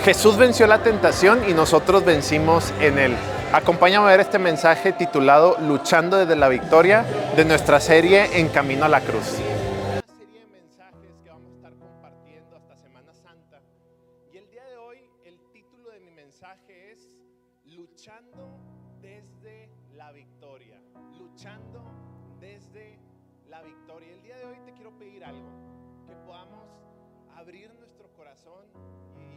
Jesús venció la tentación y nosotros vencimos en Él. Acompáñame a ver este mensaje titulado Luchando desde la victoria de nuestra serie En Camino a la Cruz. Una serie de mensajes que vamos a estar compartiendo hasta Semana Santa. Y el día de hoy el título de mi mensaje es Luchando desde la victoria. Luchando desde la victoria. El día de hoy te quiero pedir algo, que podamos abrir nuestro corazón y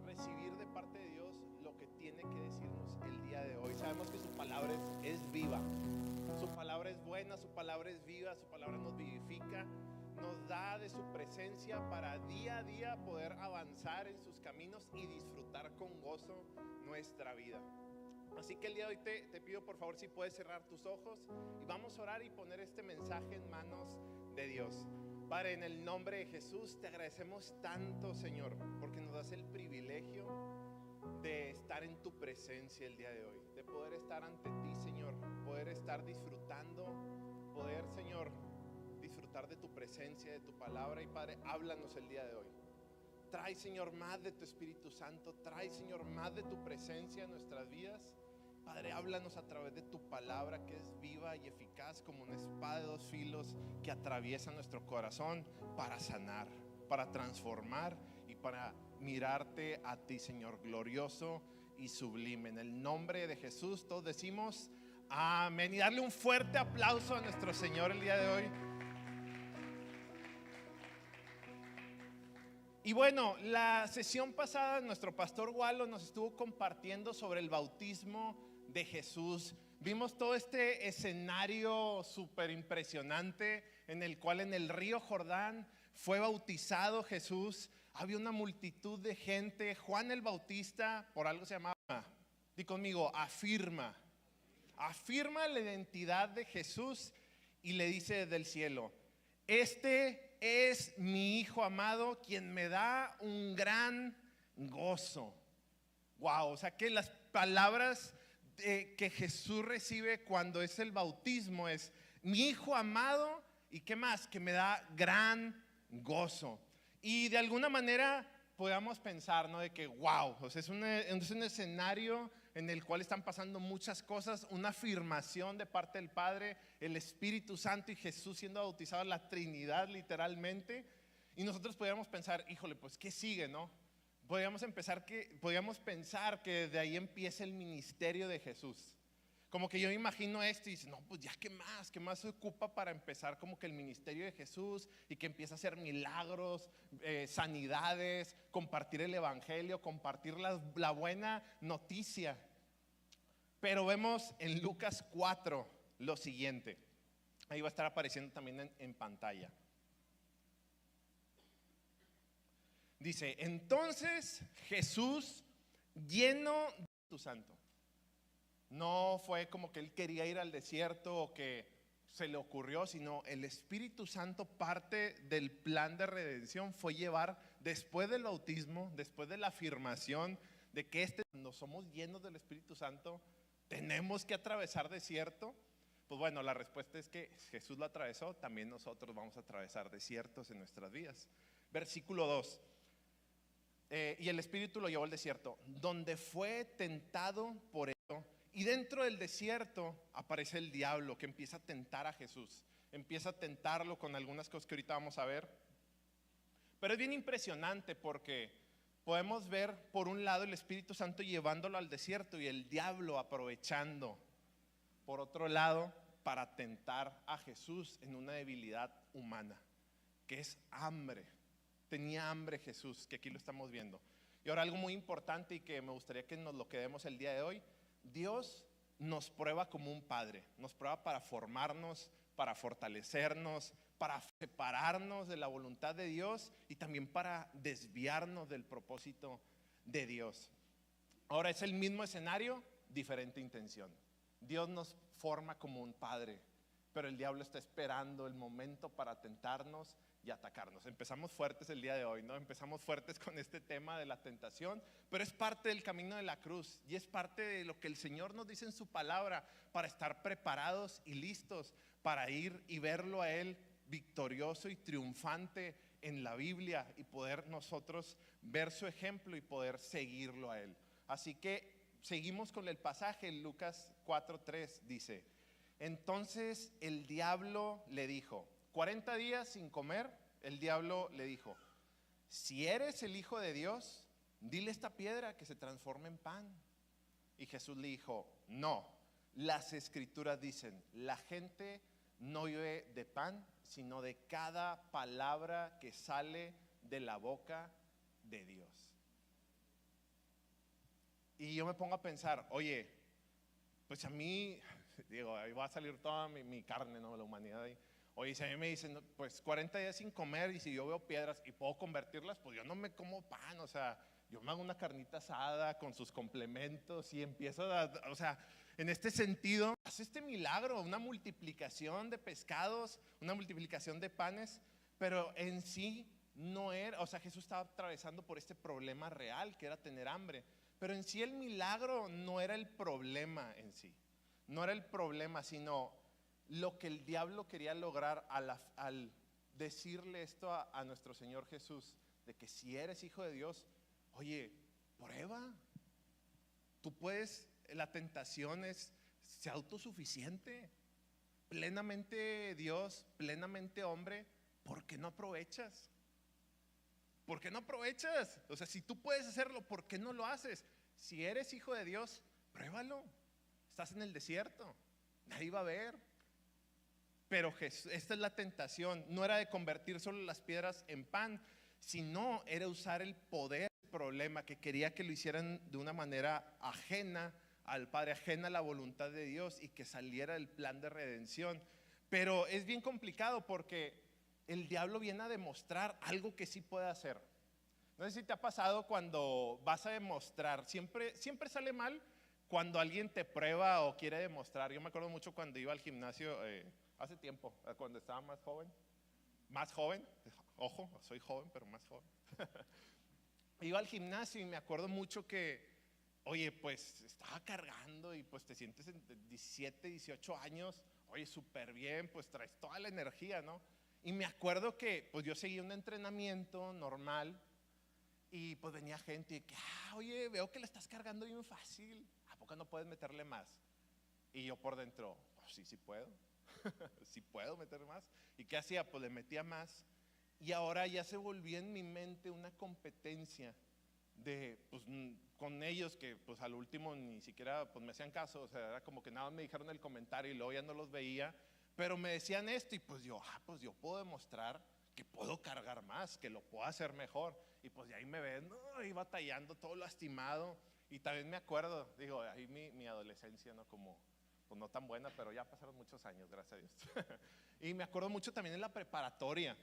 recibir de parte de Dios lo que tiene que decirnos el día de hoy. Sabemos que su palabra es viva, su palabra es buena, su palabra es viva, su palabra nos vivifica, nos da de su presencia para día a día poder avanzar en sus caminos y disfrutar con gozo nuestra vida. Así que el día de hoy te pido por favor si puedes cerrar tus ojos y vamos a orar y poner este mensaje en manos de Dios. Padre, en el nombre de Jesús te agradecemos tanto, Señor, porque nos das el privilegio de estar en tu presencia el día de hoy, de poder estar ante ti, Señor, poder estar disfrutando, poder, Señor, disfrutar de tu presencia, de tu palabra. Y Padre, háblanos el día de hoy. Trae, Señor, más de tu Espíritu Santo, trae, Señor, más de tu presencia en nuestras vidas. Padre, háblanos a través de tu palabra que es viva y eficaz como una espada de dos filos que atraviesa nuestro corazón para sanar, para transformar y para mirarte a ti, Señor, glorioso y sublime. En el nombre de Jesús todos decimos amén, y darle un fuerte aplauso a nuestro Señor el día de hoy. Y bueno, la sesión pasada nuestro pastor Walo nos estuvo compartiendo sobre el bautismo de Jesús. Vimos todo este escenario súper impresionante en el cual en el río Jordán fue bautizado Jesús. Había una multitud de gente. Juan el Bautista, por algo se llamaba, di conmigo, afirma la identidad de Jesús y le dice desde el cielo: este es mi Hijo amado, quien me da un gran gozo. Wow, o sea que las palabras que Jesús recibe cuando es el bautismo es mi Hijo amado, y qué más, que me da gran gozo. Y de alguna manera podamos pensar, ¿no? De que wow, o sea, es un escenario en el cual están pasando muchas cosas, una afirmación de parte del Padre, el Espíritu Santo y Jesús siendo bautizado, la Trinidad literalmente. Y nosotros podríamos pensar, híjole, pues ¿qué sigue, no? Podríamos pensar que desde ahí empieza el ministerio de Jesús. Como que yo me imagino esto y dice, no, pues ya qué más se ocupa para empezar como que el ministerio de Jesús, y que empieza a hacer milagros, sanidades, compartir el evangelio, compartir la buena noticia. Pero vemos en Lucas 4 lo siguiente. Ahí va a estar apareciendo también en pantalla. Dice, entonces Jesús, lleno de Espíritu Santo. No fue como que él quería ir al desierto o que se le ocurrió, sino el Espíritu Santo, parte del plan de redención fue llevar, después del bautismo, después de la afirmación de que cuando somos llenos del Espíritu Santo tenemos que atravesar desierto. Pues bueno, la respuesta es que Jesús lo atravesó, también nosotros vamos a atravesar desiertos en nuestras vidas. Versículo 2. Y el Espíritu lo llevó al desierto, donde fue tentado por eso. Y dentro del desierto aparece el diablo, que empieza a tentar a Jesús. Empieza a tentarlo con algunas cosas que ahorita vamos a ver. Pero es bien impresionante porque podemos ver por un lado el Espíritu Santo llevándolo al desierto y el diablo aprovechando por otro lado para tentar a Jesús en una debilidad humana, que es hambre. Tenía hambre Jesús, que aquí lo estamos viendo. Y ahora algo muy importante y que me gustaría que nos lo quedemos el día de hoy: Dios nos prueba como un padre, nos prueba para formarnos, para fortalecernos, para separarnos de la voluntad de Dios y también para desviarnos del propósito de Dios. Ahora es el mismo escenario, diferente intención. Dios nos forma como un padre, pero el diablo está esperando el momento para tentarnos y atacarnos. Empezamos fuertes el día de hoy, ¿no? Empezamos fuertes con este tema de la tentación, pero es parte del camino de la cruz y es parte de lo que el Señor nos dice en su palabra para estar preparados y listos para ir y verlo a Él victorioso y triunfante en la Biblia y poder nosotros ver su ejemplo y poder seguirlo a él. Así que seguimos con el pasaje. Lucas 4:3 dice: entonces el diablo le dijo, 40 días sin comer, el diablo le dijo: si eres el Hijo de Dios, dile a esta piedra que se transforme en pan. Y Jesús le dijo: no, las escrituras dicen, la gente no vive de pan, sino de cada palabra que sale de la boca de Dios. Y yo me pongo a pensar, oye, pues a mí, digo, ahí va a salir toda mi carne, ¿no? La humanidad ahí. Oye, si a mí me dicen, pues 40 días sin comer, y si yo veo piedras y puedo convertirlas, pues yo no me como pan, o sea, yo me hago una carnita asada con sus complementos y empiezo o sea, en este sentido, hace este milagro, una multiplicación de pescados, una multiplicación de panes, pero en sí no era, o sea, Jesús estaba atravesando por este problema real que era tener hambre, pero en sí el milagro no era el problema en sí, no era el problema, sino lo que el diablo quería lograr al decirle esto a nuestro Señor Jesús, de que si eres hijo de Dios, oye, prueba, tú puedes, la tentación es ser autosuficiente, plenamente Dios, plenamente hombre. ¿Por qué no aprovechas? ¿Por qué no aprovechas? O sea, si tú puedes hacerlo, ¿por qué no lo haces? Si eres hijo de Dios, pruébalo. Estás en el desierto, nadie va a ver. Pero esta es la tentación, no era de convertir solo las piedras en pan, sino era usar el poder del problema, que quería que lo hicieran de una manera ajena al Padre, ajena a la voluntad de Dios, y que saliera el plan de redención. Pero es bien complicado porque el diablo viene a demostrar algo que sí puede hacer. No sé si te ha pasado cuando vas a demostrar, siempre sale mal cuando alguien te prueba o quiere demostrar. Yo me acuerdo mucho cuando iba al gimnasio hace tiempo, cuando estaba más joven, ojo, soy joven, pero más joven. Iba al gimnasio y me acuerdo mucho que, oye, pues estaba cargando y pues te sientes en 17, 18 años, oye, súper bien, pues traes toda la energía, ¿no? Y me acuerdo que pues yo seguía un entrenamiento normal y pues venía gente y que, oye, veo que le estás cargando bien fácil, ¿a poco no puedes meterle más? Y yo por dentro, pues sí puedo. Si puedo meter más. ¿Y qué hacía? Pues le metía más. Y ahora ya se volvió en mi mente una competencia de, pues, con ellos que pues al último ni siquiera pues me hacían caso. O sea, era como que nada más me dijeron el comentario y luego ya no los veía, pero me decían esto y pues yo puedo demostrar que puedo cargar más, que lo puedo hacer mejor. Y pues de ahí me ven, ¿no? Ahí batallando, todo lastimado. Y también me acuerdo, digo, ahí mi adolescencia, ¿no? Como pues no tan buena, pero ya pasaron muchos años, gracias a Dios. Y me acuerdo mucho también en la preparatoria.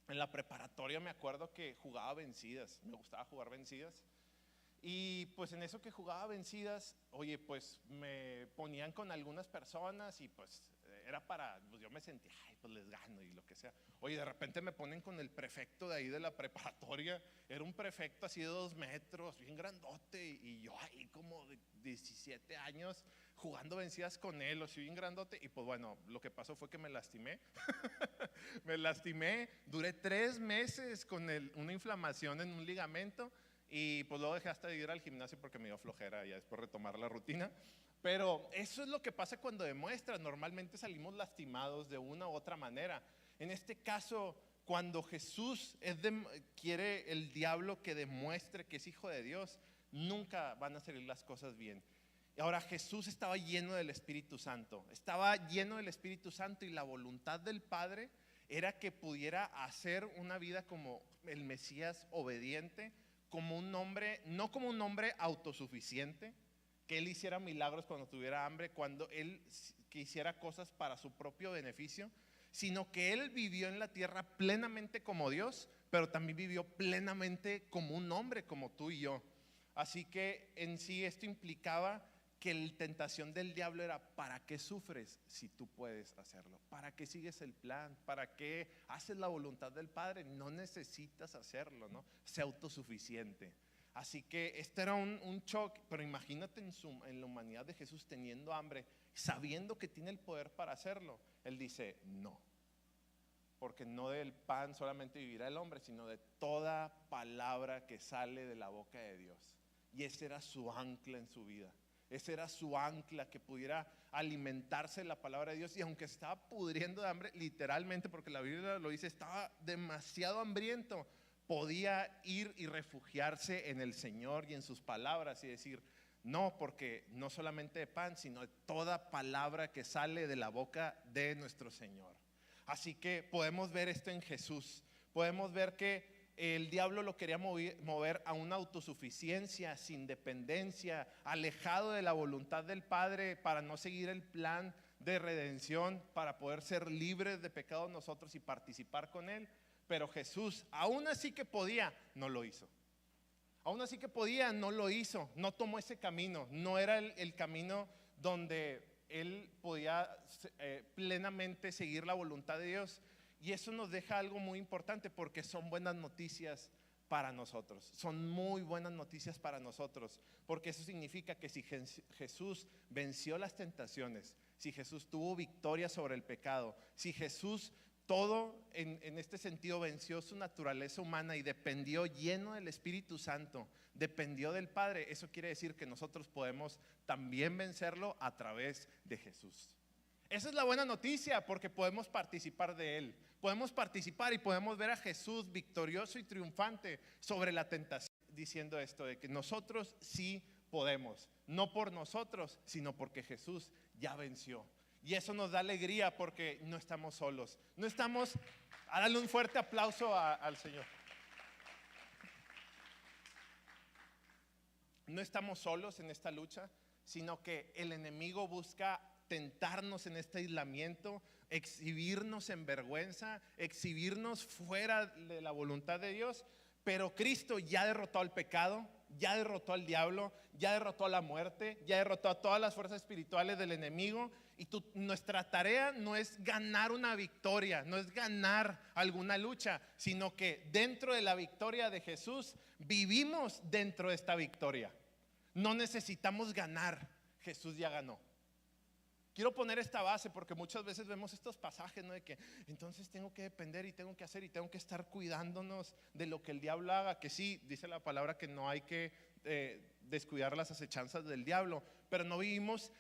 En la preparatoria me acuerdo que jugaba vencidas, me gustaba jugar vencidas. Y pues en eso que jugaba vencidas, oye, pues me ponían con algunas personas y pues era pues yo me sentía, ay, pues les gano y lo que sea. Oye, de repente me ponen con el prefecto de ahí de la preparatoria, era un prefecto así de 2 metros, bien grandote, y yo ahí como de 17 años jugando vencidas con él, así bien grandote, y pues bueno, lo que pasó fue que me lastimé, me lastimé, duré 3 meses con una inflamación en un ligamento. Y pues luego dejé hasta de ir al gimnasio porque me dio flojera ya después retomar la rutina. Pero eso es lo que pasa cuando demuestras. Normalmente salimos lastimados de una u otra manera. En este caso, cuando Jesús quiere el diablo que demuestre que es hijo de Dios, nunca van a salir las cosas bien. Ahora, Jesús estaba lleno del Espíritu Santo. Estaba lleno del Espíritu Santo y la voluntad del Padre era que pudiera hacer una vida como el Mesías obediente, como un hombre, no como un hombre autosuficiente, que él hiciera milagros cuando tuviera hambre, cuando él que hiciera cosas para su propio beneficio, sino que él vivió en la tierra plenamente como Dios, pero también vivió plenamente como un hombre, como tú y yo. Así que en sí esto implicaba que la tentación del diablo era: ¿para qué sufres si tú puedes hacerlo? ¿Para qué sigues el plan? ¿Para qué haces la voluntad del Padre? No necesitas hacerlo, ¿no? Sé autosuficiente. Así que este era un shock, pero imagínate en la humanidad de Jesús teniendo hambre, sabiendo que tiene el poder para hacerlo. Él dice: no, porque no del pan solamente vivirá el hombre, sino de toda palabra que sale de la boca de Dios. Y ese era su ancla en su vida. Ese era su ancla, que pudiera alimentarse de la palabra de Dios. Y aunque estaba pudriendo de hambre, literalmente, porque la Biblia lo dice, estaba demasiado hambriento, podía ir y refugiarse en el Señor y en sus palabras y decir: no, porque no solamente de pan, sino de toda palabra que sale de la boca de nuestro Señor. Así que podemos ver esto en Jesús. Podemos ver que el diablo lo quería mover a una autosuficiencia, sin dependencia, alejado de la voluntad del Padre, para no seguir el plan de redención, para poder ser libres de pecado nosotros y participar con Él. Pero Jesús, aún así que podía, no lo hizo. Aún así que podía, no lo hizo. No tomó ese camino. No era el camino donde Él podía plenamente seguir la voluntad de Dios. Y eso nos deja algo muy importante, porque son buenas noticias para nosotros. Son muy buenas noticias para nosotros, porque eso significa que si Jesús venció las tentaciones, si Jesús tuvo victoria sobre el pecado, si Jesús todo en este sentido venció su naturaleza humana y dependió lleno del Espíritu Santo, dependió del Padre, eso quiere decir que nosotros podemos también vencerlo a través de Jesús. Esa es la buena noticia, porque podemos participar de Él. Podemos participar y podemos ver a Jesús victorioso y triunfante sobre la tentación, diciendo esto, de que nosotros sí podemos. No por nosotros, sino porque Jesús ya venció. Y eso nos da alegría, porque no estamos solos. No estamos, a darle un fuerte aplauso al Señor. No estamos solos en esta lucha, sino que el enemigo busca tentarnos en este aislamiento, exhibirnos en vergüenza, exhibirnos fuera de la voluntad de Dios. Pero Cristo ya derrotó al pecado, ya derrotó al diablo, ya derrotó a la muerte, ya derrotó a todas las fuerzas espirituales del enemigo. Y nuestra tarea no es ganar una victoria, no es ganar alguna lucha, sino que dentro de la victoria de Jesús vivimos dentro de esta victoria. No necesitamos ganar, Jesús ya ganó. Quiero poner esta base, porque muchas veces vemos estos pasajes, ¿no? De que entonces tengo que depender y tengo que hacer y tengo que estar cuidándonos de lo que el diablo haga. Que sí, dice la palabra que no hay que descuidar las acechanzas del diablo, pero no vivimos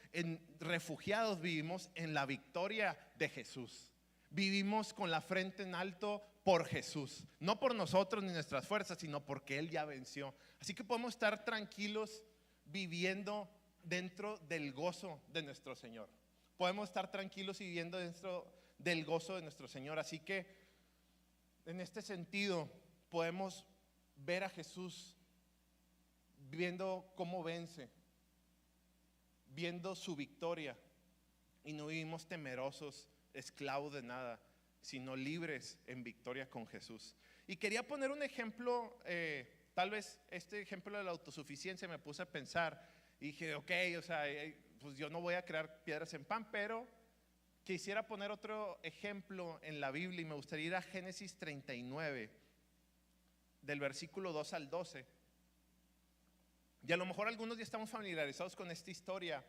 refugiados, vivimos en la victoria de Jesús. Vivimos con la frente en alto por Jesús, no por nosotros ni nuestras fuerzas, sino porque Él ya venció. Así que podemos estar tranquilos viviendo dentro del gozo de nuestro Señor. Podemos estar tranquilos y viviendo dentro del gozo de nuestro Señor. Así que en este sentido podemos ver a Jesús viendo cómo vence, viendo su victoria, y no vivimos temerosos, esclavos de nada, sino libres en victoria con Jesús. Y quería poner un ejemplo, tal vez este ejemplo de la autosuficiencia. Me puse a pensar y dije, ok, o sea, pues yo no voy a crear piedras en pan, pero quisiera poner otro ejemplo en la Biblia, y me gustaría ir a Génesis 39, del versículo 2 al 12. Y a lo mejor algunos ya estamos familiarizados con esta historia,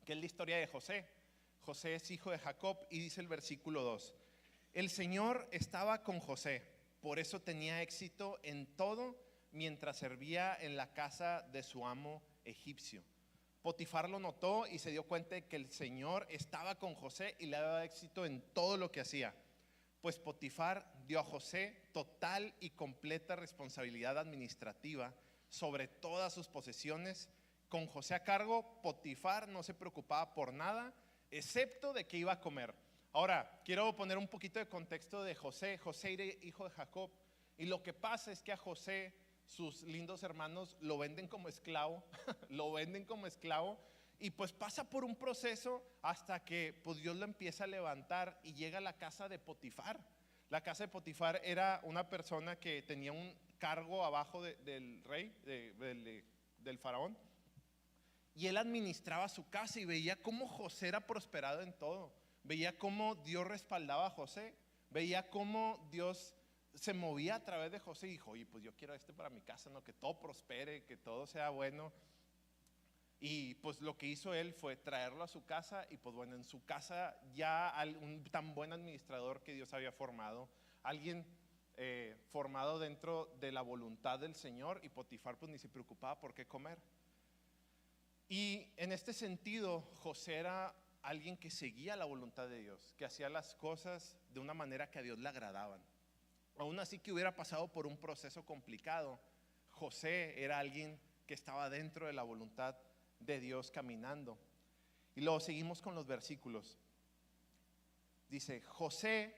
que es la historia de José. José es hijo de Jacob, y dice el versículo 2: el Señor estaba con José, por eso tenía éxito en todo mientras servía en la casa de su amo egipcio. Potifar lo notó y se dio cuenta de que el Señor estaba con José y le daba éxito en todo lo que hacía. Pues Potifar dio a José total y completa responsabilidad administrativa sobre todas sus posesiones. Con José a cargo, Potifar no se preocupaba por nada, excepto de que iba a comer. Ahora, quiero poner un poquito de contexto de José. José era hijo de Jacob, y lo que pasa es que a José, sus lindos hermanos lo venden como esclavo, lo venden como esclavo, y pues pasa por un proceso hasta que pues Dios lo empieza a levantar y llega a la casa de Potifar. La casa de Potifar era una persona que tenía un cargo abajo del rey, del faraón, y él administraba su casa y veía cómo José era prosperado en todo, veía cómo Dios respaldaba a José, veía cómo Dios se movía a través de José, y dijo, oye, pues yo quiero para mi casa, ¿no? Que todo prospere, que todo sea bueno. Y pues lo que hizo él fue traerlo a su casa y pues bueno, en su casa ya un tan buen administrador que Dios había formado, alguien formado dentro de la voluntad del Señor, y Potifar pues ni se preocupaba por qué comer. Y en este sentido, José era alguien que seguía la voluntad de Dios, que hacía las cosas de una manera que a Dios le agradaban. Aún así que hubiera pasado por un proceso complicado, José era alguien que estaba dentro de la voluntad de Dios caminando. Y luego seguimos con los versículos. Dice, José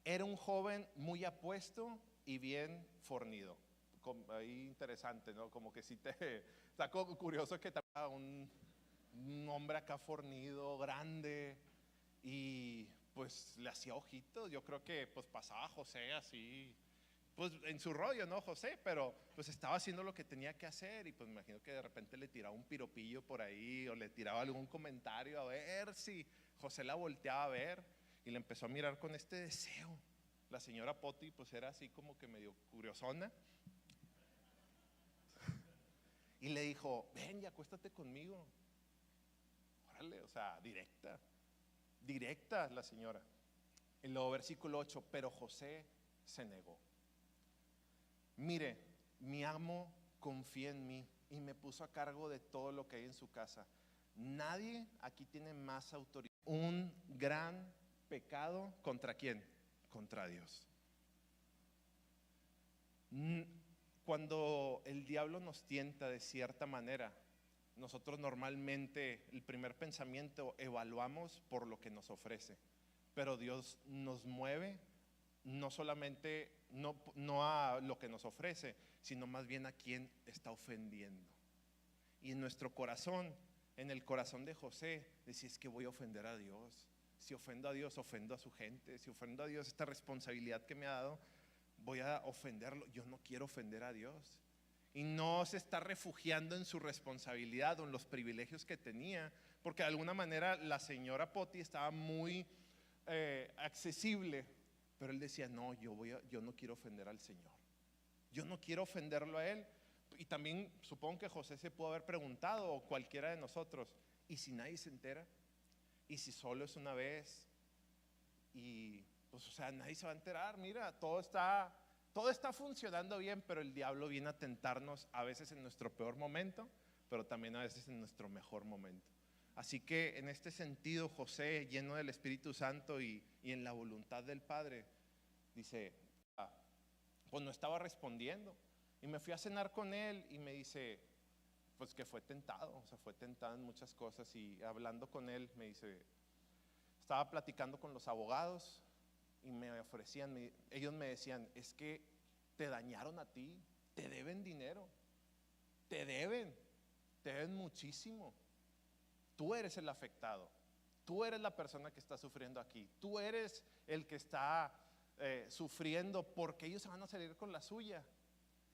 era un joven muy apuesto y bien fornido. Ahí interesante, ¿no? Como que sí está curioso que un hombre acá fornido, grande, y pues le hacía ojitos. Yo creo que pues pasaba José así, pues en su rollo, ¿no? José, pero pues estaba haciendo lo que tenía que hacer, y pues me imagino que de repente le tiraba un piropillo por ahí o le tiraba algún comentario a ver si José la volteaba a ver, y le empezó a mirar con este deseo. La señora Poti pues era así como que medio curiosona, y le dijo, ven y acuéstate conmigo. Órale, o sea, directa la señora. Y luego versículo 8, pero José se negó. Mire, mi amo confía en mí y me puso a cargo de todo lo que hay en su casa. Nadie aquí tiene más autoridad. Un gran pecado, ¿contra quién? Contra Dios. Cuando el diablo nos tienta de cierta manera, nosotros normalmente el primer pensamiento evaluamos por lo que nos ofrece, pero Dios nos mueve no solamente no a lo que nos ofrece, sino más bien a quien está ofendiendo. Y en nuestro corazón, en el corazón de José, decía, es que voy a ofender a Dios. Si ofendo a Dios, ofendo a su gente. Si ofendo a Dios, esta responsabilidad que me ha dado, voy a ofenderlo. Yo no quiero ofender a Dios. Y no se está refugiando en su responsabilidad o en los privilegios que tenía, porque de alguna manera la señora Poti estaba muy accesible, pero él decía, no, yo no quiero ofender al Señor, yo no quiero ofenderlo a él. Y también supongo que José se pudo haber preguntado, o cualquiera de nosotros, ¿y si nadie se entera? ¿Y si solo es una vez? Y pues o sea, nadie se va a enterar. Mira, todo está funcionando bien, pero el diablo viene a tentarnos a veces en nuestro peor momento, pero también a veces en nuestro mejor momento. Así que en este sentido, José, lleno del Espíritu Santo y en la voluntad del Padre, dice, pues no estaba respondiendo. Y me fui a cenar con él y me dice, pues que fue tentado, o sea, fue tentado en muchas cosas. Y hablando con él, me dice, estaba platicando con los abogados y me ofrecían, ellos me decían, es que te dañaron a ti, te deben dinero, te deben muchísimo. Tú eres el afectado, tú eres la persona que está sufriendo aquí, tú eres el que está sufriendo, porque ellos se van a salir con la suya.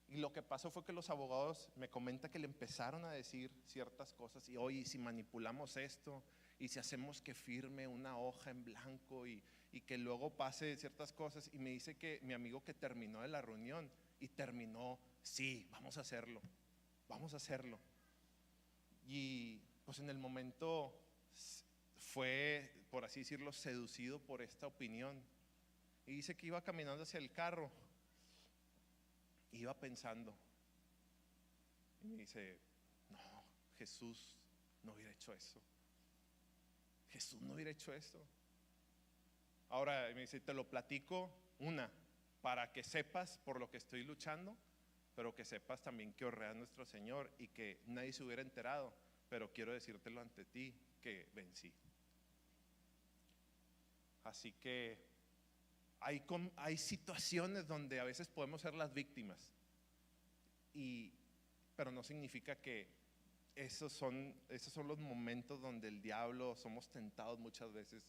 Y lo que pasó fue que los abogados, me comenta que le empezaron a decir ciertas cosas, y oye, si manipulamos esto, y si hacemos que firme una hoja en blanco y que luego pase ciertas cosas. Y me dice que mi amigo que terminó de la reunión y terminó, sí, vamos a hacerlo. Y pues en el momento fue, por así decirlo, seducido por esta opinión. Y dice que iba caminando hacia el carro, iba pensando, y me dice, no, Jesús no hubiera hecho eso. Jesús no hubiera hecho eso. Ahora me dice, te lo platico, para que sepas por lo que estoy luchando, pero que sepas también que honré a nuestro Señor y que nadie se hubiera enterado, pero quiero decírtelo ante ti, que vencí. Así que hay situaciones donde a veces podemos ser las víctimas, pero no significa que esos son los momentos donde el diablo somos tentados muchas veces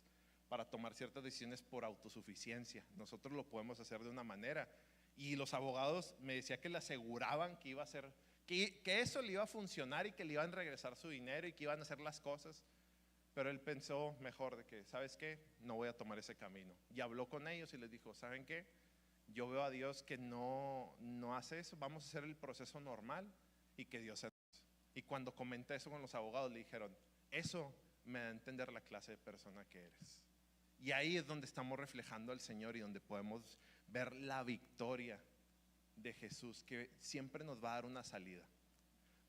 para tomar ciertas decisiones por autosuficiencia. Nosotros lo podemos hacer de una manera, y los abogados me decían que le aseguraban que iba a ser, que eso le iba a funcionar y que le iban a regresar su dinero y que iban a hacer las cosas. Pero él pensó mejor de que, ¿sabes qué? No voy a tomar ese camino. Y habló con ellos y les dijo, ¿saben qué? Yo veo a Dios que no hace eso, vamos a hacer el proceso normal y que Dios hace eso. Y cuando comenté eso con los abogados, le dijeron, eso me da a entender la clase de persona que eres. Y ahí es donde estamos reflejando al Señor y donde podemos ver la victoria de Jesús, que siempre nos va a dar una salida.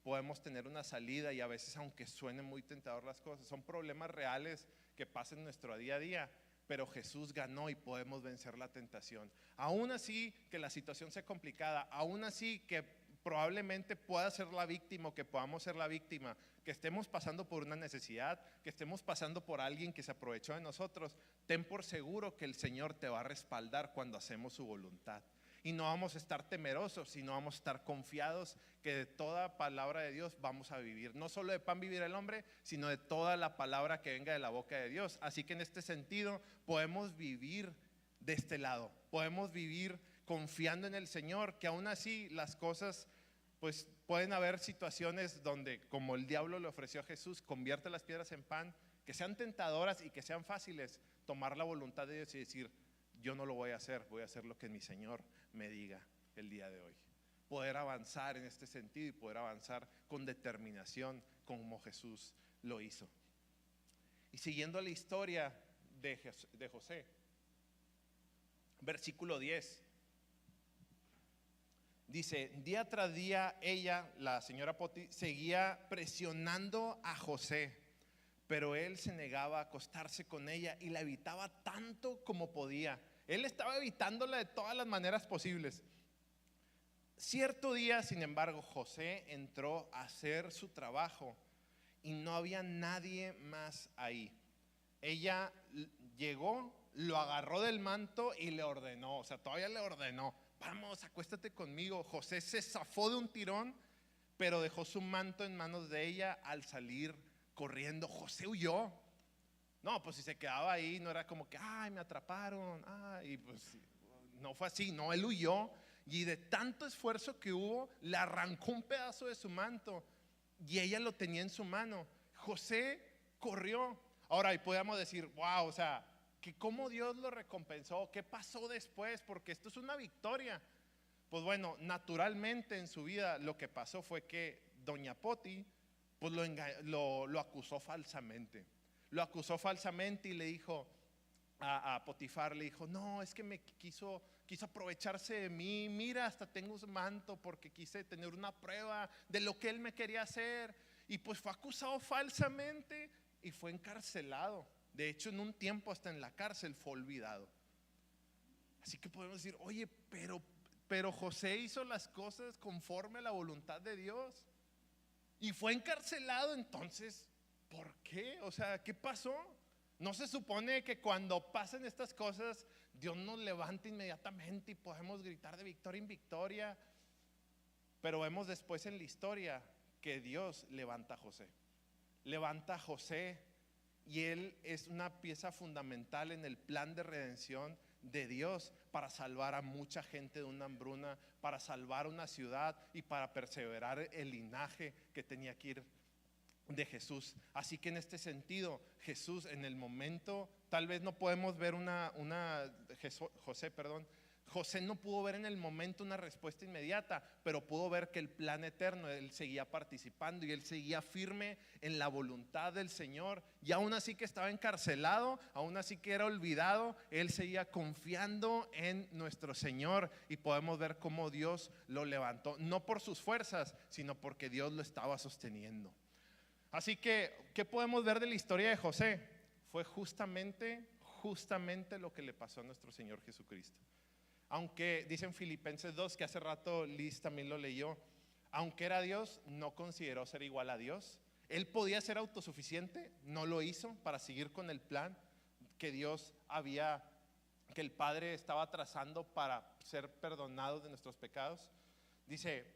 Podemos tener una salida y a veces, aunque suene muy tentador las cosas, son problemas reales que pasan en nuestro día a día, pero Jesús ganó y podemos vencer la tentación. Aún así que la situación sea complicada, aún así que probablemente pueda ser la víctima o que podamos ser la víctima, que estemos pasando por una necesidad, que estemos pasando por alguien que se aprovechó de nosotros, ten por seguro que el Señor te va a respaldar cuando hacemos su voluntad. Y no vamos a estar temerosos, sino vamos a estar confiados que de toda palabra de Dios vamos a vivir. No solo de pan vivir el hombre, sino de toda la palabra que venga de la boca de Dios. Así que en este sentido podemos vivir de este lado. Podemos vivir confiando en el Señor, que aún así las cosas, pues pueden haber situaciones donde, como el diablo le ofreció a Jesús, convierte las piedras en pan, que sean tentadoras y que sean fáciles, tomar la voluntad de Dios y decir, yo no lo voy a hacer lo que mi Señor me diga el día de hoy. Poder avanzar en este sentido y poder avanzar con determinación como Jesús lo hizo. Y siguiendo la historia de José, versículo 10, dice, día tras día ella, la señora Poti, seguía presionando a José, pero él se negaba a acostarse con ella y la evitaba tanto como podía. Él estaba evitándola de todas las maneras posibles. Cierto día, sin embargo, José entró a hacer su trabajo y no había nadie más ahí. Ella llegó, lo agarró del manto y le ordenó, o sea, todavía le ordenó, vamos, acuéstate conmigo. José se zafó de un tirón, pero dejó su manto en manos de ella al salir corriendo. José huyó. No, pues si se quedaba ahí, no era como que, ay, me atraparon, ay, pues no fue así, no, él huyó y de tanto esfuerzo que hubo, le arrancó un pedazo de su manto y ella lo tenía en su mano. José corrió. Ahora, y podemos decir, wow, o sea, que cómo Dios lo recompensó, qué pasó después, porque esto es una victoria. Pues bueno, naturalmente en su vida lo que pasó fue que doña Poti, pues lo acusó falsamente. Lo acusó falsamente y le dijo a Potifar, le dijo, no, es que me quiso aprovecharse de mí, mira, hasta tengo un manto porque quise tener una prueba de lo que él me quería hacer. Y pues fue acusado falsamente y fue encarcelado. De hecho, en un tiempo hasta en la cárcel fue olvidado. Así que podemos decir, oye, pero José hizo las cosas conforme a la voluntad de Dios y fue encarcelado. Entonces, ¿por qué? O sea, ¿qué pasó? ¿No se supone que cuando pasen estas cosas Dios nos levanta inmediatamente y podemos gritar de victoria en victoria? Pero vemos después en la historia que Dios levanta a José. Levanta a José y él es una pieza fundamental en el plan de redención de Dios para salvar a mucha gente de una hambruna, para salvar una ciudad y para perseverar el linaje que tenía que ir de Jesús. Así que en este sentido, Jesús en el momento, tal vez no podemos ver José no pudo ver en el momento una respuesta inmediata, pero pudo ver que el plan eterno, él seguía participando y él seguía firme en la voluntad del Señor. Y aún así que estaba encarcelado, aún así que era olvidado, él seguía confiando en nuestro Señor. Y podemos ver cómo Dios lo levantó, no por sus fuerzas, sino porque Dios lo estaba sosteniendo. Así que, ¿qué podemos ver de la historia de José? Fue justamente lo que le pasó a nuestro Señor Jesucristo. Aunque dicen Filipenses 2, que hace rato Liz también lo leyó, aunque era Dios, no consideró ser igual a Dios. Él podía ser autosuficiente, no lo hizo para seguir con el plan que que el Padre estaba trazando para ser perdonados de nuestros pecados. Dice,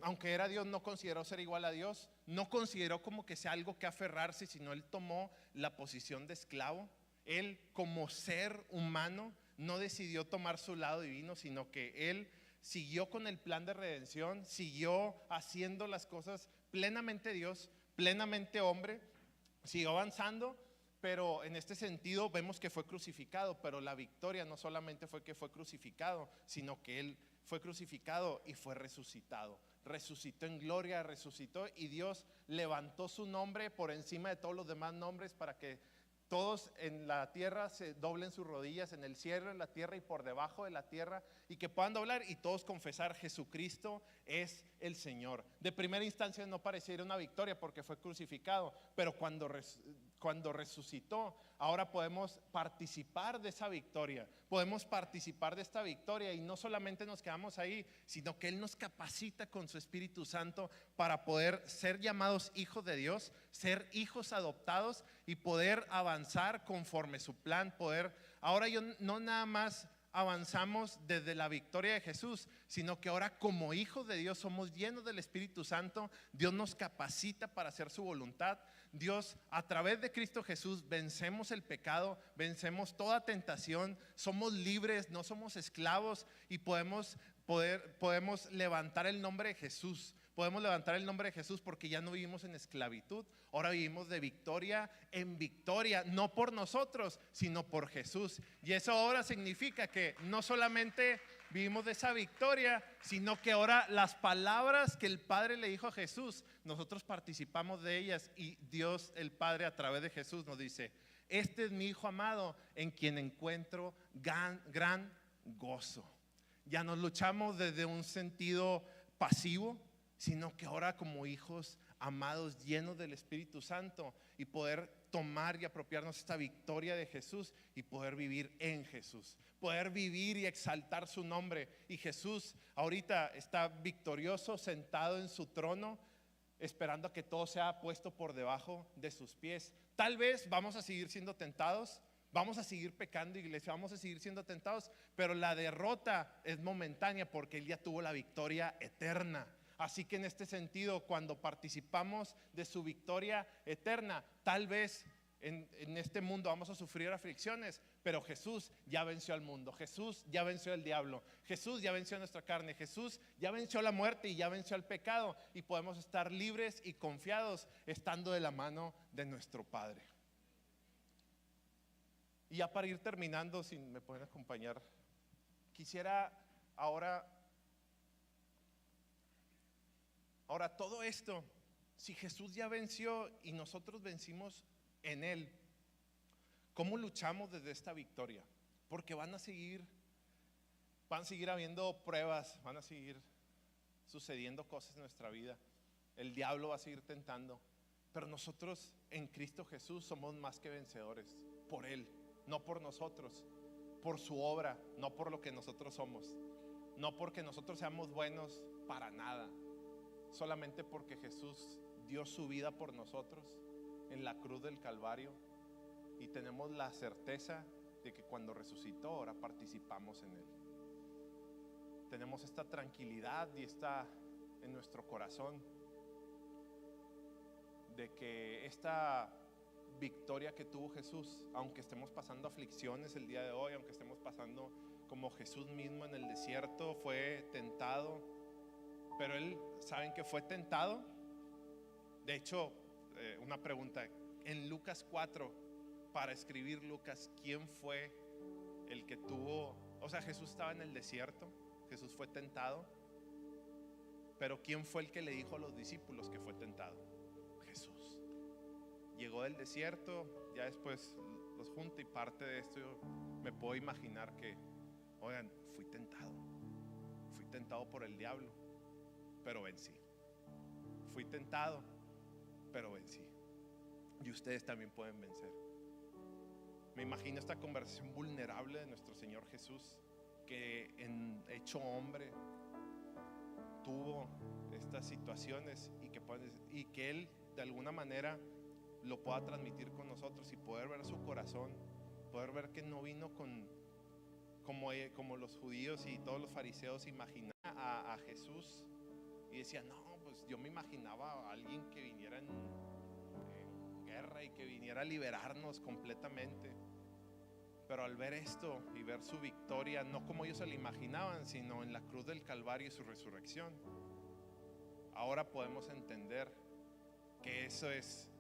aunque era Dios, no consideró ser igual a Dios, no consideró como que sea algo que aferrarse, sino él tomó la posición de esclavo. Él, como ser humano, no decidió tomar su lado divino, sino que él siguió con el plan de redención, siguió haciendo las cosas plenamente Dios, plenamente hombre, siguió avanzando. Pero en este sentido vemos que fue crucificado, pero la victoria no solamente fue que fue crucificado, sino que él fue crucificado y fue resucitado. resucitó en gloria, resucitó, y Dios levantó su nombre por encima de todos los demás nombres para que todos en la tierra se doblen sus rodillas, en el cielo, en la tierra y por debajo de la tierra, y que puedan doblar y todos confesar: Jesucristo es el Señor. De primera instancia no pareciera una victoria porque fue crucificado, pero cuando resucitó, ahora podemos participar de esa victoria. Podemos participar de esta victoria, y no solamente nos quedamos ahí, sino que Él nos capacita con su Espíritu Santo para poder ser llamados hijos de Dios, ser hijos adoptados y poder avanzar conforme su plan. Ahora no nada más avanzamos desde la victoria de Jesús, sino que ahora como hijos de Dios somos llenos del Espíritu Santo. Dios nos capacita para hacer su voluntad. Dios, a través de Cristo Jesús, vencemos el pecado, vencemos toda tentación, somos libres, no somos esclavos, y podemos levantar el nombre de Jesús. Podemos levantar el nombre de Jesús porque ya no vivimos en esclavitud, ahora vivimos de victoria en victoria, no por nosotros, sino por Jesús. Y eso ahora significa que no solamente vivimos de esa victoria, sino que ahora las palabras que el Padre le dijo a Jesús, nosotros participamos de ellas, y Dios el Padre a través de Jesús nos dice: este es mi Hijo amado, en quien encuentro gran gozo. Ya no luchamos desde un sentido pasivo, sino que ahora como hijos amados, llenos del Espíritu Santo, y poder tomar y apropiarnos esta victoria de Jesús y poder vivir en Jesús, poder vivir y exaltar su nombre. Y Jesús ahorita está victorioso, sentado en su trono, esperando a que todo sea puesto por debajo de sus pies. Tal vez vamos a seguir siendo tentados, vamos a seguir pecando, iglesia, vamos a seguir siendo tentados, pero la derrota es momentánea porque Él ya tuvo la victoria eterna. Así que en este sentido, cuando participamos de su victoria eterna, tal vez en este mundo vamos a sufrir aflicciones, pero Jesús ya venció al mundo, Jesús ya venció al diablo, Jesús ya venció nuestra carne, Jesús ya venció la muerte y ya venció al pecado, y podemos estar libres y confiados estando de la mano de nuestro Padre. Y ya para ir terminando, si me pueden acompañar, quisiera ahora todo esto, si Jesús ya venció y nosotros vencimos en Él, ¿cómo luchamos desde esta victoria? Porque van a seguir habiendo pruebas, van a seguir sucediendo cosas en nuestra vida, el diablo va a seguir tentando, pero nosotros en Cristo Jesús somos más que vencedores, por Él, no por nosotros, por su obra, no por lo que nosotros somos, no porque nosotros seamos buenos para nada, solamente porque Jesús dio su vida por nosotros en la cruz del Calvario, y tenemos la certeza de que cuando resucitó ahora participamos en Él. Tenemos esta tranquilidad y está en nuestro corazón de que esta victoria que tuvo Jesús, aunque estemos pasando aflicciones el día de hoy, aunque estemos pasando como Jesús mismo en el desierto, fue tentado, pero Él, ¿saben que fue tentado? De hecho, una pregunta, en Lucas 4, para escribir Lucas, ¿quién fue el que tuvo? O sea, Jesús estaba en el desierto, Jesús fue tentado, pero ¿quién fue el que le dijo a los discípulos que fue tentado? Jesús. Llegó del desierto, ya después los junta, y parte de esto yo me puedo imaginar que, oigan, fui tentado por el diablo, pero vencí. Fui tentado, pero vencí. Y ustedes también pueden vencer. Me imagino esta conversación vulnerable de nuestro Señor Jesús, que hecho hombre tuvo estas situaciones, y que Él de alguna manera lo pueda transmitir con nosotros, y poder ver su corazón, poder ver que no vino como los judíos y todos los fariseos imaginaban a Jesús, y decían: no, pues yo me imaginaba a alguien que viniera en guerra y que viniera a liberarnos completamente. Pero al ver esto y ver su victoria, no como ellos se la imaginaban, sino en la cruz del Calvario y su resurrección, ahora podemos entender que eso es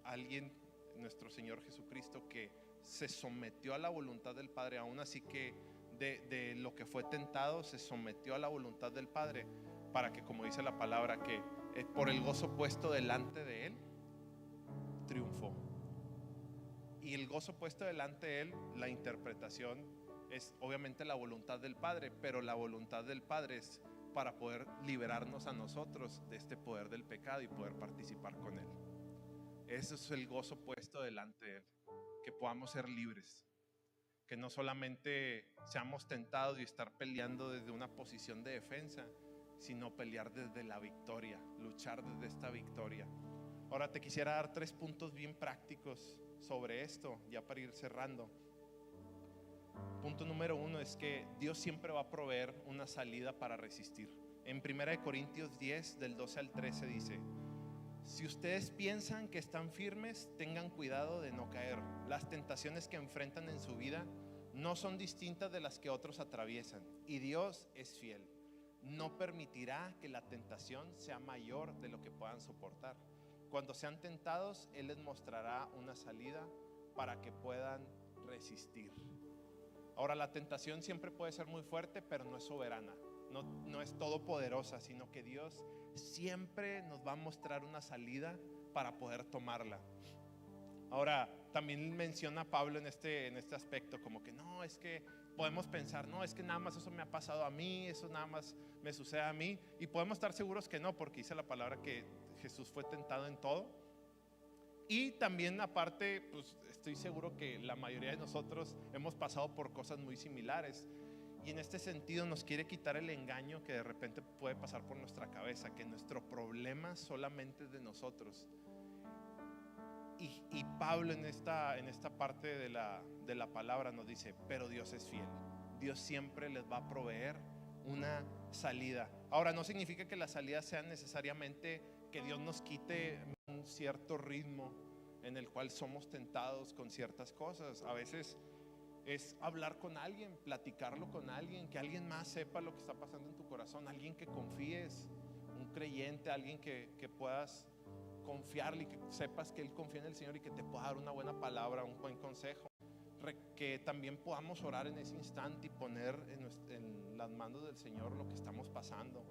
alguien, nuestro Señor Jesucristo, que se sometió a la voluntad del Padre, aún así que de lo que fue tentado se sometió a la voluntad del Padre, para que, como dice la palabra, que por el gozo puesto delante de Él, triunfó. Y el gozo puesto delante de Él, la interpretación es obviamente la voluntad del Padre, pero la voluntad del Padre es para poder liberarnos a nosotros de este poder del pecado y poder participar con Él. Ese es el gozo puesto delante de Él, que podamos ser libres, que no solamente seamos tentados y estar peleando desde una posición de defensa, sino pelear desde la victoria, luchar desde esta victoria. Ahora te quisiera dar 3 puntos bien prácticos sobre esto, ya para ir cerrando. Punto número 1 es que Dios siempre va a proveer una salida para resistir. En 1 Corintios 10, del 12 al 13 dice: si ustedes piensan que están firmes, tengan cuidado de no caer. Las tentaciones que enfrentan en su vida no son distintas de las que otros atraviesan, y Dios es fiel. No permitirá que la tentación sea mayor de lo que puedan soportar. Cuando sean tentados, Él les mostrará una salida para que puedan resistir. Ahora, la tentación siempre puede ser muy fuerte, pero no es soberana, no es todopoderosa, sino que Dios siempre nos va a mostrar una salida para poder tomarla. Ahora, también menciona Pablo en este aspecto, como que no, es que podemos pensar, no, es que nada más eso me ha pasado a mí, eso nada más me sucede a mí, y podemos estar seguros que no, porque dice la palabra que Jesús fue tentado en todo. Y también aparte, pues estoy seguro que la mayoría de nosotros hemos pasado por cosas muy similares. Y en este sentido nos quiere quitar el engaño que de repente puede pasar por nuestra cabeza, que nuestro problema solamente es de nosotros. Y Pablo en esta parte de la palabra nos dice: pero Dios es fiel. Dios siempre les va a proveer una salida. Ahora, no significa que la salida sea necesariamente que Dios nos quite un cierto ritmo en el cual somos tentados con ciertas cosas. A veces es hablar con alguien, platicarlo con alguien, que alguien más sepa lo que está pasando en tu corazón, alguien que confíes, un creyente, alguien que puedas confiarle y que sepas que Él confía en el Señor y que te pueda dar una buena palabra, un buen consejo. Que también podamos orar en ese instante y poner en las manos del Señor lo que estamos pasando.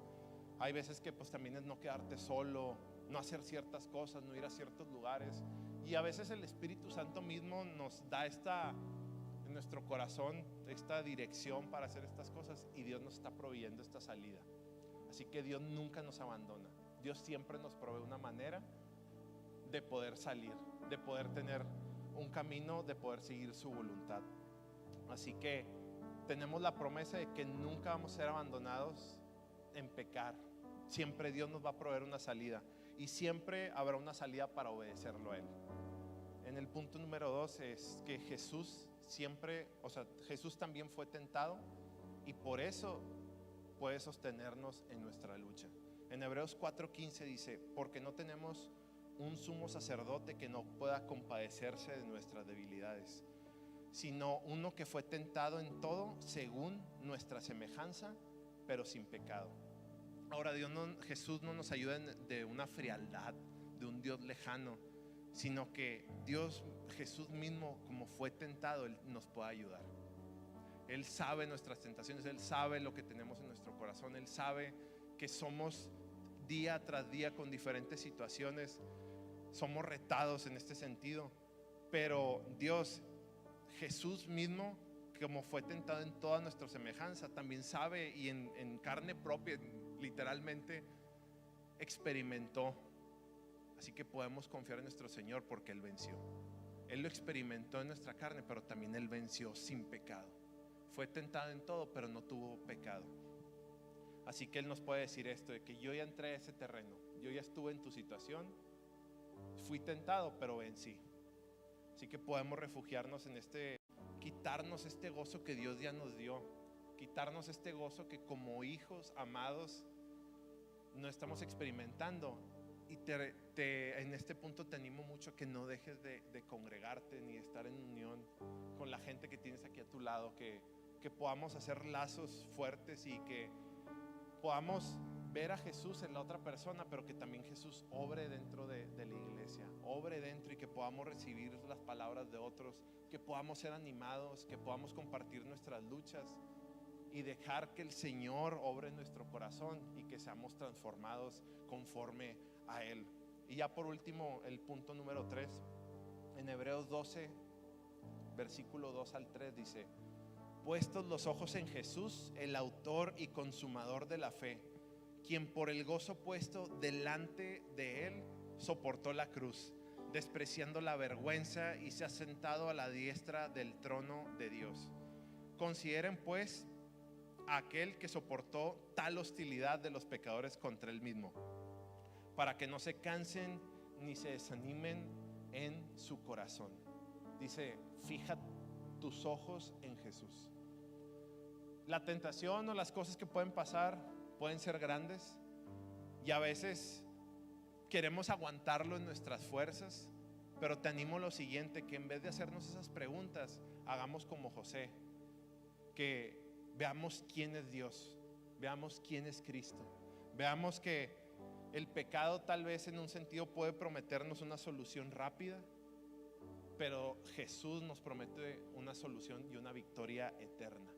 Hay veces que pues también es no quedarte solo, no hacer ciertas cosas, no ir a ciertos lugares, y a veces el Espíritu Santo mismo nos da en nuestro corazón esta dirección para hacer estas cosas, y Dios nos está proveyendo esta salida. Así que Dios nunca nos abandona. Dios siempre nos provee una manera de poder salir, de poder tener un camino, de poder seguir su voluntad. Así que tenemos la promesa de que nunca vamos a ser abandonados en pecar. Siempre Dios nos va a proveer una salida, y siempre habrá una salida para obedecerlo a Él. En el punto número 2 es que Jesús también fue tentado, y por eso puede sostenernos en nuestra lucha. En Hebreos 4:15 dice: porque no tenemos un sumo sacerdote que no pueda compadecerse de nuestras debilidades, sino uno que fue tentado en todo según nuestra semejanza, pero sin pecado. Ahora, Jesús no nos ayuda de una frialdad, de un Dios lejano, sino que Jesús mismo, como fue tentado, Él nos puede ayudar. Él sabe nuestras tentaciones, Él sabe lo que tenemos en nuestro corazón, Él sabe que somos día tras día con diferentes situaciones, somos retados en este sentido, pero Jesús mismo, como fue tentado en toda nuestra semejanza, también sabe, y en carne propia, literalmente experimentó. Así que podemos confiar en nuestro Señor porque Él venció. Él lo experimentó en nuestra carne, pero también Él venció sin pecado. Fue tentado en todo, pero no tuvo pecado. Así que Él nos puede decir esto, de que yo ya entré a ese terreno, yo ya estuve en tu situación, fui tentado, pero vencí. Así que podemos refugiarnos en quitarnos este gozo que Dios ya nos dio, quitarnos este gozo que como hijos amados no estamos experimentando. Y en este punto te animo mucho a que no dejes de congregarte ni de estar en unión con la gente que tienes aquí a tu lado, que podamos hacer lazos fuertes y que podamos ver a Jesús en la otra persona, pero que también Jesús obre dentro de la iglesia, obre dentro, y que podamos recibir las palabras de otros, que podamos ser animados, que podamos compartir nuestras luchas y dejar que el Señor obre en nuestro corazón y que seamos transformados conforme a Él. Y ya por último, el punto número 3, en Hebreos 12, versículo 2 al 3 dice: puestos los ojos en Jesús, el autor y consumador de la fe, quien por el gozo puesto delante de Él soportó la cruz, despreciando la vergüenza, y se ha sentado a la diestra del trono de Dios. Consideren pues a aquel que soportó tal hostilidad de los pecadores contra Él mismo, para que no se cansen ni se desanimen en su corazón. Dice: fija tus ojos en Jesús. La tentación o las cosas que pueden pasar pueden ser grandes, y a veces queremos aguantarlo en nuestras fuerzas, pero te animo a lo siguiente: que en vez de hacernos esas preguntas, hagamos como José, que veamos quién es Dios, veamos quién es Cristo, veamos que el pecado tal vez en un sentido puede prometernos una solución rápida, pero Jesús nos promete una solución y una victoria eterna,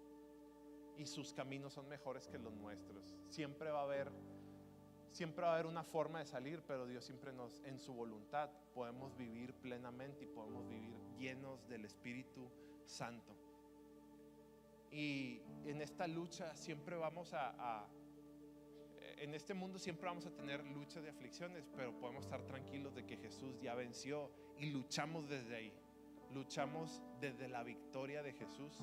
y sus caminos son mejores que los nuestros. Siempre va a haber una forma de salir, pero Dios siempre en su voluntad podemos vivir plenamente y podemos vivir llenos del Espíritu Santo. Y en esta lucha siempre en este mundo siempre vamos a tener luchas y aflicciones, pero podemos estar tranquilos de que Jesús ya venció, y luchamos desde ahí. Luchamos desde la victoria de Jesús.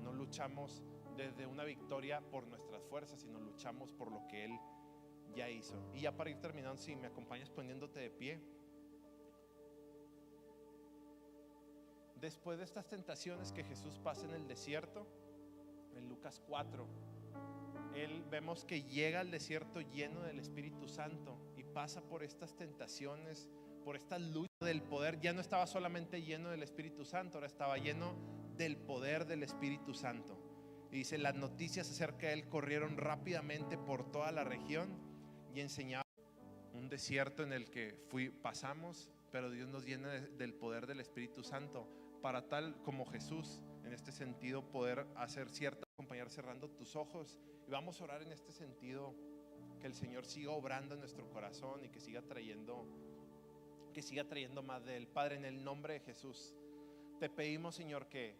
No luchamos desde una victoria por nuestras fuerzas, sino luchamos por lo que Él ya hizo. Y ya para ir terminando, si me acompañas poniéndote de pie. Después de estas tentaciones que Jesús pasa en el desierto, en Lucas 4, vemos que llega al desierto lleno del Espíritu Santo y pasa por estas tentaciones, por esta lucha del poder. Ya no estaba solamente lleno del Espíritu Santo, ahora estaba lleno del poder del Espíritu Santo. Y dice: las noticias acerca de Él corrieron rápidamente por toda la región, y enseñaba. Un desierto en el que pasamos, pero Dios nos llena del poder del Espíritu Santo, para tal como Jesús, en este sentido, poder hacer cierta. Acompañar cerrando tus ojos, y vamos a orar en este sentido, que el Señor siga obrando en nuestro corazón y que siga trayendo más de Él. Padre, en el nombre de Jesús, te pedimos, Señor, que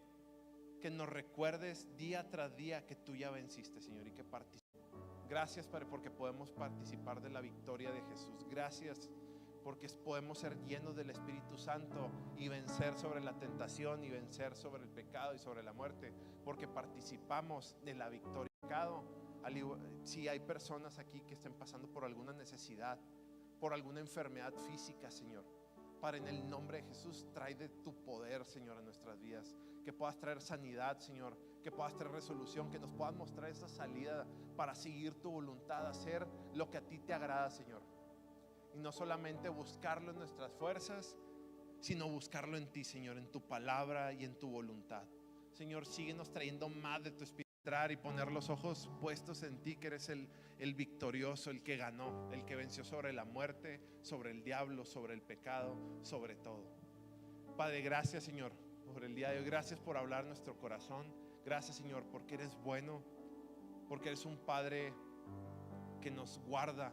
nos recuerdes día tras día que tú ya venciste, Señor, y que participes. Gracias, Padre, porque podemos participar de la victoria de Jesús. Gracias porque podemos ser llenos del Espíritu Santo y vencer sobre la tentación, y vencer sobre el pecado y sobre la muerte, porque participamos de la victoria del pecado. Si hay personas aquí que estén pasando por alguna necesidad, por alguna enfermedad física, Señor, Padre, en el nombre de Jesús, trae de tu poder, Señor, a nuestras vidas. Que puedas traer sanidad, Señor, que puedas traer resolución, que nos puedas mostrar esa salida para seguir tu voluntad, hacer lo que a ti te agrada, Señor. Y no solamente buscarlo en nuestras fuerzas, sino buscarlo en ti, Señor, en tu palabra y en tu voluntad. Señor, síguenos trayendo más de tu Espíritu y poner los ojos puestos en ti, que eres el victorioso, el que ganó, el que venció sobre la muerte, sobre el diablo, sobre el pecado, sobre todo. Padre, gracias, Señor, por el día de hoy. Gracias por hablar nuestro corazón. Gracias, Señor, porque eres bueno, porque eres un Padre que nos guarda,